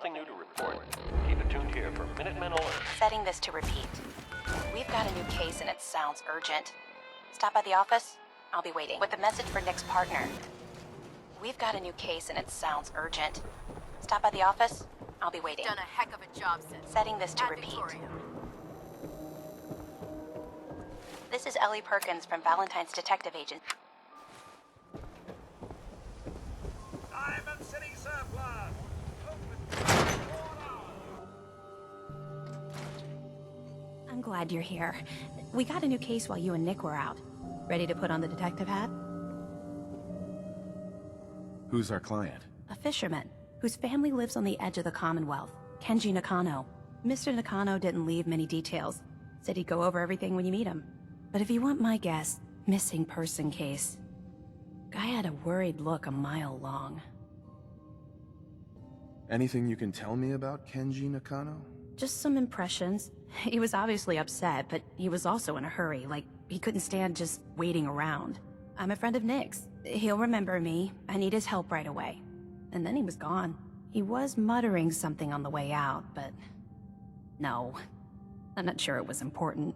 nothing new to report. Keep it tuned here for Minutemen Alert. Setting this to repeat. We've got a new case and it sounds urgent. Stop by the office. I'll be waiting. With a message for Nick's partner. We've got a new case and it sounds urgent. Stop by the office. I'll be waiting. Done a heck of a job since. Setting this to At repeat. Victoria. This is Ellie Perkins from Valentine's Detective Agent. Diamond City Surplus! I'm glad you're here. We got a new case while you and Nick were out. Ready to put on the detective hat? Who's our client? A fisherman, whose family lives on the edge of the Commonwealth, Kenji Nakano. Mr. Nakano didn't leave many details. Said he'd go over everything when you meet him. But if you want my guess, missing person case. Guy had a worried look a mile long. Anything you can tell me about Kenji Nakano? Just some impressions. He was obviously upset, but he was also in a hurry, like he couldn't stand just waiting around. I'm a friend of Nick's. He'll remember me. I need his help right away. And then he was gone. He was muttering something on the way out, but... no. I'm not sure it was important.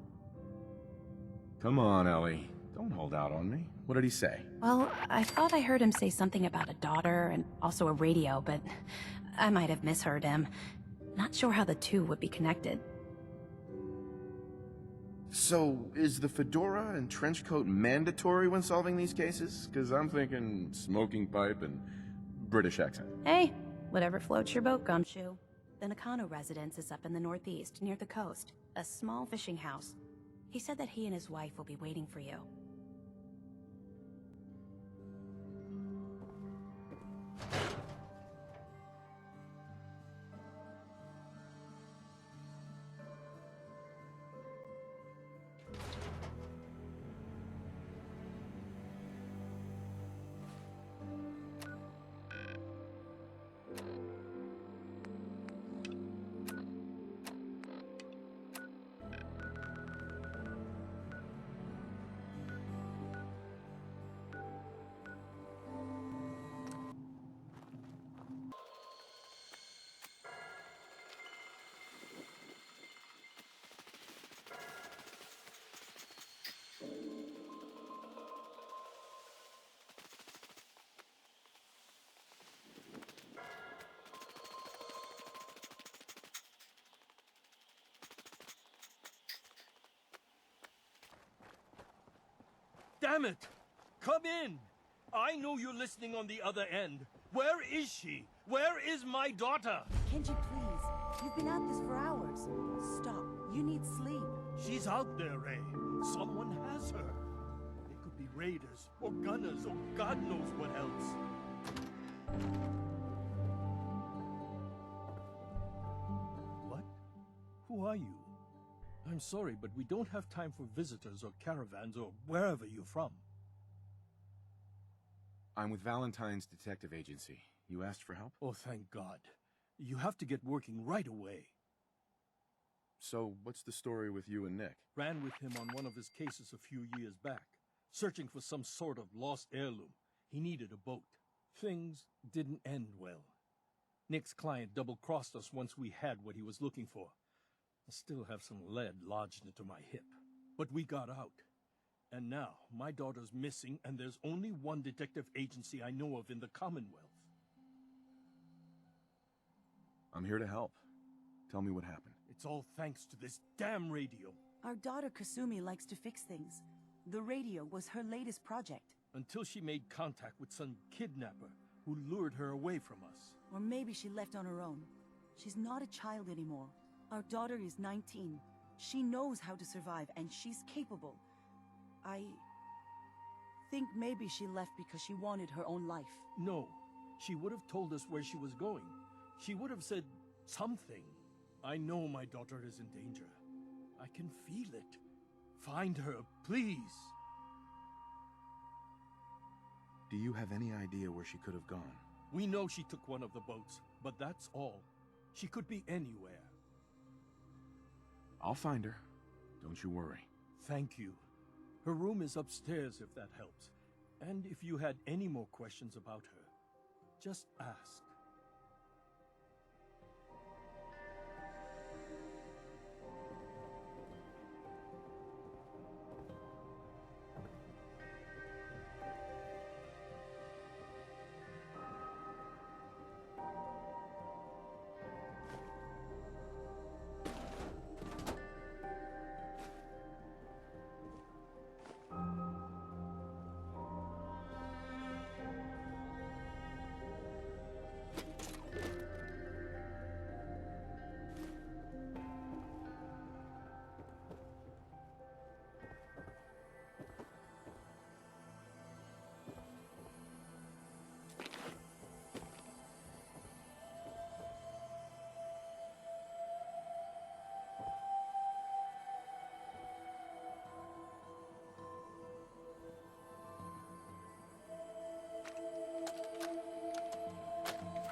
Come on, Ellie. Don't hold out on me. What did he say? Well, I thought I heard him say something about a daughter and also a radio, but I might have misheard him. Not sure how the two would be connected. So, is the fedora and trench coat mandatory when solving these cases? Because I'm thinking smoking pipe and British accent. Hey, whatever floats your boat, Gumshoe. The Nakano residence is up in the northeast, near the coast. A small fishing house. He said that he and his wife will be waiting for you. Damn it! Come in! I know you're listening on the other end. Where is she? Where is my daughter? Kenji, please. You've been at this for hours. Stop. You need sleep. She's out there, Ray. Someone has her. They could be raiders, or gunners, or God knows what else. What? Who are you? I'm sorry, but we don't have time for visitors or caravans or wherever you're from. I'm with Valentine's Detective Agency. You asked for help? Oh, thank God. You have to get working right away. So, what's the story with you and Nick? Ran with him on one of his cases a few years back, searching for some sort of lost heirloom. He needed a boat. Things didn't end well. Nick's client double-crossed us once we had what he was looking for. I still have some lead lodged into my hip. But we got out. And now, my daughter's missing, and there's only one detective agency I know of in the Commonwealth. I'm here to help. Tell me what happened. It's all thanks to this damn radio. Our daughter Kasumi likes to fix things. The radio was her latest project. Until she made contact with some kidnapper who lured her away from us. Or maybe she left on her own. She's not a child anymore. Our daughter is 19. She knows how to survive, and she's capable. I think maybe she left because she wanted her own life. No, she would have told us where she was going. She would have said something. I know my daughter is in danger. I can feel it. Find her, please. Do you have any idea where she could have gone? We know she took one of the boats, but that's all. She could be anywhere. I'll find her. Don't you worry. Thank you. Her room is upstairs if that helps. And if you had any more questions about her, just ask.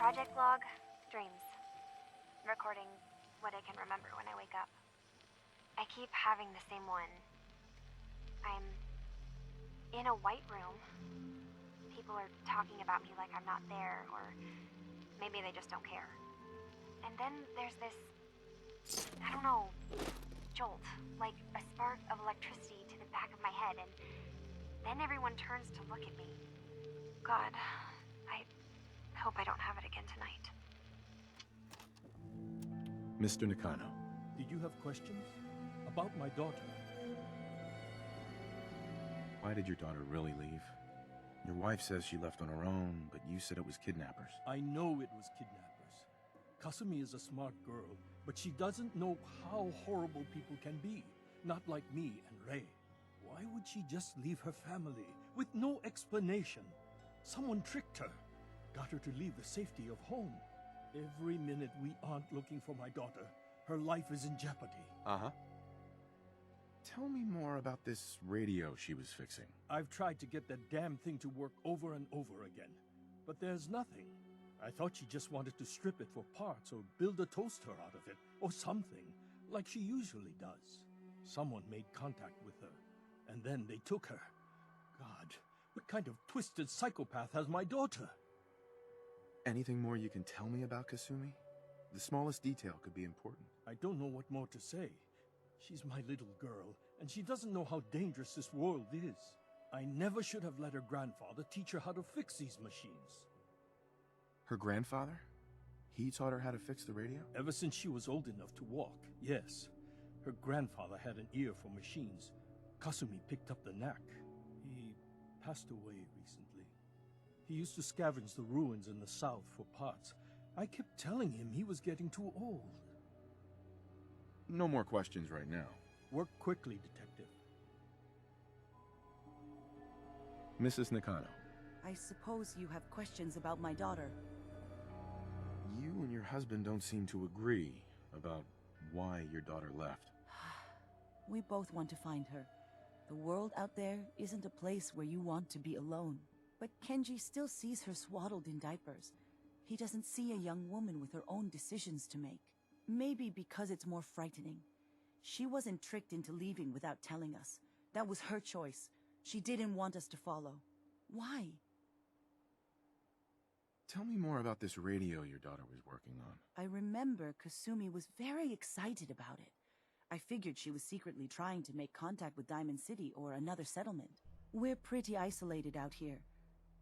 Project log, dreams. Recording what I can remember when I wake up. I keep having the same one. I'm in a white room. People are talking about me like I'm not there, or maybe they just don't care. And then there's this, I don't know, jolt, like a spark of electricity to the back of my head, and then everyone turns to look at me. God, I hope I don't have it again tonight. Mr. Nakano. Did you have questions? About my daughter? Why did your daughter really leave? Your wife says she left on her own, but you said it was kidnappers. I know it was kidnappers. Kasumi is a smart girl, but she doesn't know how horrible people can be. Not like me and Ray. Why would she just leave her family with no explanation? Someone tricked her. Got her to leave the safety of home. Every minute we aren't looking for my daughter, her life is in jeopardy. Uh-huh. Tell me more about this radio she was fixing. I've tried to get that damn thing to work over and over again, but there's nothing. I thought she just wanted to strip it for parts or build a toaster out of it, or something, like she usually does. Someone made contact with her, and then they took her. God, what kind of twisted psychopath has my daughter? Anything more you can tell me about Kasumi? The smallest detail could be important. I don't know what more to say. She's my little girl, and she doesn't know how dangerous this world is. I never should have let her grandfather teach her how to fix these machines. Her grandfather? He taught her how to fix the radio? Ever since she was old enough to walk, yes. Her grandfather had an ear for machines. Kasumi picked up the knack. He passed away recently. He used to scavenge the ruins in the south for parts. I kept telling him he was getting too old. No more questions right now. Work quickly, Detective. Mrs. Nakano. I suppose you have questions about my daughter. You and your husband don't seem to agree about why your daughter left. We both want to find her. The world out there isn't a place where you want to be alone. But Kenji still sees her swaddled in diapers. He doesn't see a young woman with her own decisions to make. Maybe because it's more frightening. She wasn't tricked into leaving without telling us. That was her choice. She didn't want us to follow. Why? Tell me more about this radio your daughter was working on. I remember Kasumi was very excited about it. I figured she was secretly trying to make contact with Diamond City or another settlement. We're pretty isolated out here.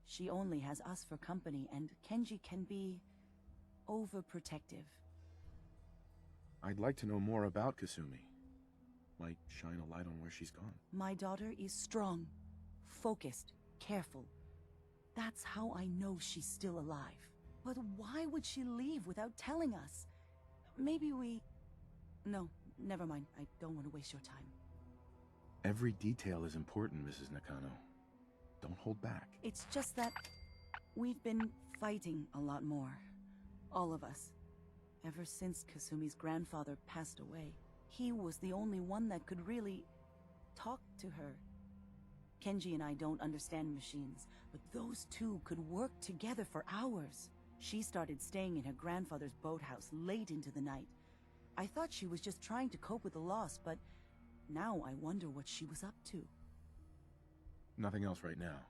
She only has us for company, and Kenji can be overprotective. I'd like to know more about Kasumi. Might shine a light on where she's gone. My daughter is strong, focused, careful. That's how I know she's still alive. But why would she leave without telling us? Maybe we... No, never mind. I don't want to waste your time. Every detail is important, Mrs. Nakano. Don't hold back. It's just that we've been fighting a lot more. All of us. Ever since Kasumi's grandfather passed away. He was the only one that could really talk to her. Kenji and I don't understand machines, but those two could work together for hours. She started staying in her grandfather's boathouse late into the night. I thought she was just trying to cope with the loss, but now I wonder what she was up to. Nothing else right now.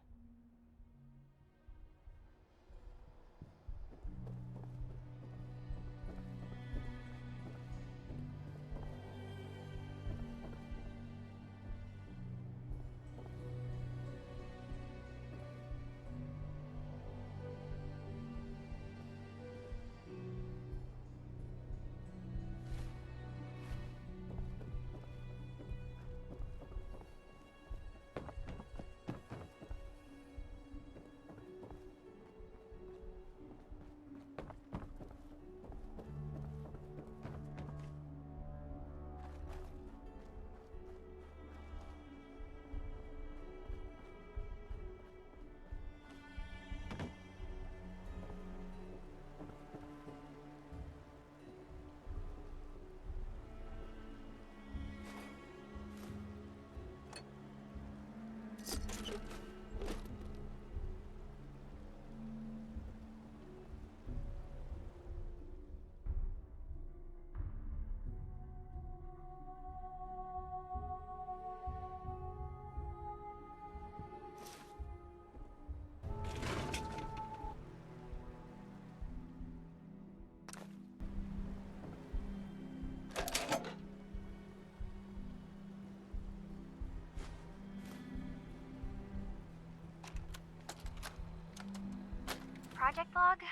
project log?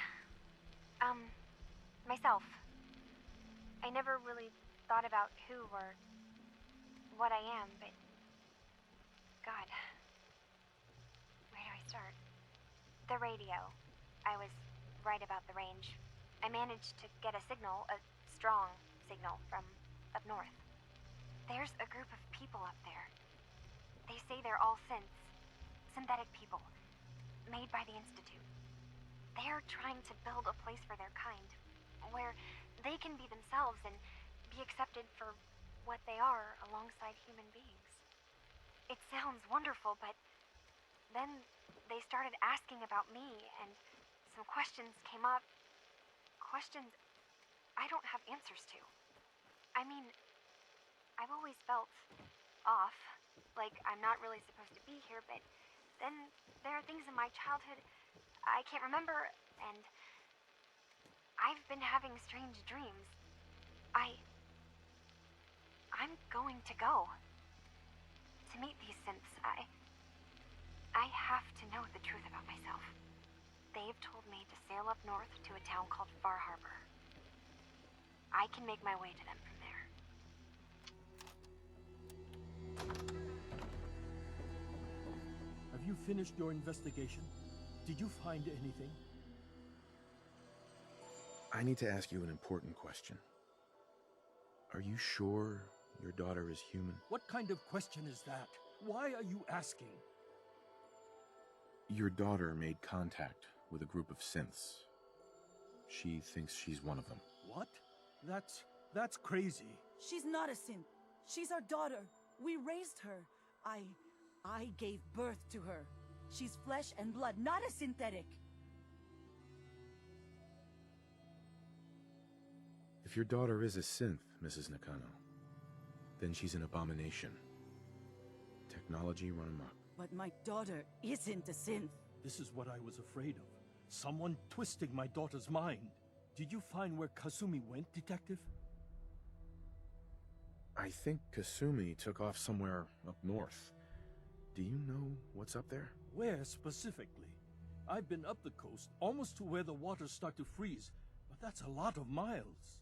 Myself. I never really thought about who or what I am, but... God. Where do I start? The radio. I was right about the range. I managed to get a signal, a strong signal, from up north. There's a group of people up there. They say they're all synths. Synthetic people. Made by the Institute. They're trying to build a place for their kind, where they can be themselves and be accepted for what they are alongside human beings. It sounds wonderful, but then they started asking about me, and some questions came up. Questions I don't have answers to. I mean, I've always felt off, like I'm not really supposed to be here, but then there are things in my childhood I can't remember, and I've been having strange dreams. I'm going to go. To meet these synths, I have to know the truth about myself. They've told me to sail up north to a town called Far Harbor. I can make my way to them from there. Have you finished your investigation? Did you find anything? I need to ask you an important question. Are you sure your daughter is human? What kind of question is that? Why are you asking? Your daughter made contact with a group of synths. She thinks she's one of them. What? That's crazy. She's not a synth. She's our daughter. We raised her. I gave birth to her. She's flesh and blood, not a synthetic. If your daughter is a synth, Mrs. Nakano, then she's an abomination. Technology run amok. But my daughter isn't a synth. This is what I was afraid of. Someone twisting my daughter's mind. Did you find where Kasumi went, Detective? I think Kasumi took off somewhere up north. Do you know what's up there? Where specifically? I've been up the coast, almost to where the waters start to freeze, but that's a lot of miles.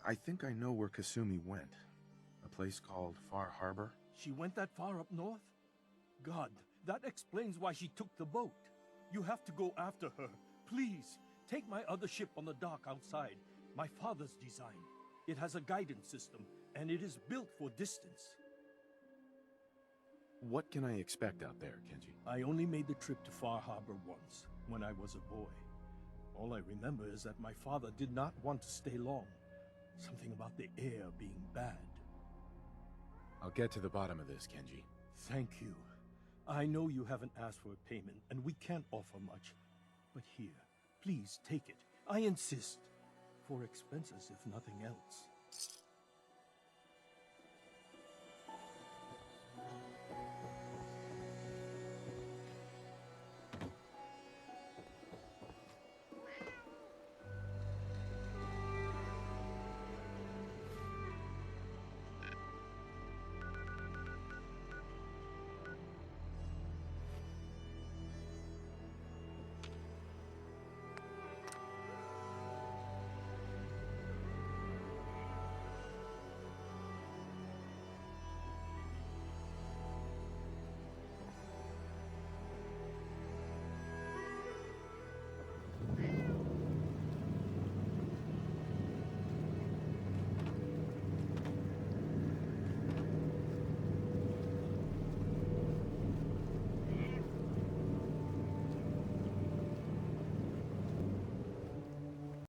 I think I know where Kasumi went. A place called Far Harbor. She went that far up north? God, that explains why she took the boat. You have to go after her. Please, take my other ship on the dock outside. My father's design. It has a guidance system, and it is built for distance. What can I expect out there, Kenji? I only made the trip to Far Harbor once, when I was a boy. All I remember is that my father did not want to stay long. Something about the air being bad. I'll get to the bottom of this, Kenji. Thank you. I know you haven't asked for a payment, and we can't offer much. But here, please take it. I insist. For expenses, if nothing else.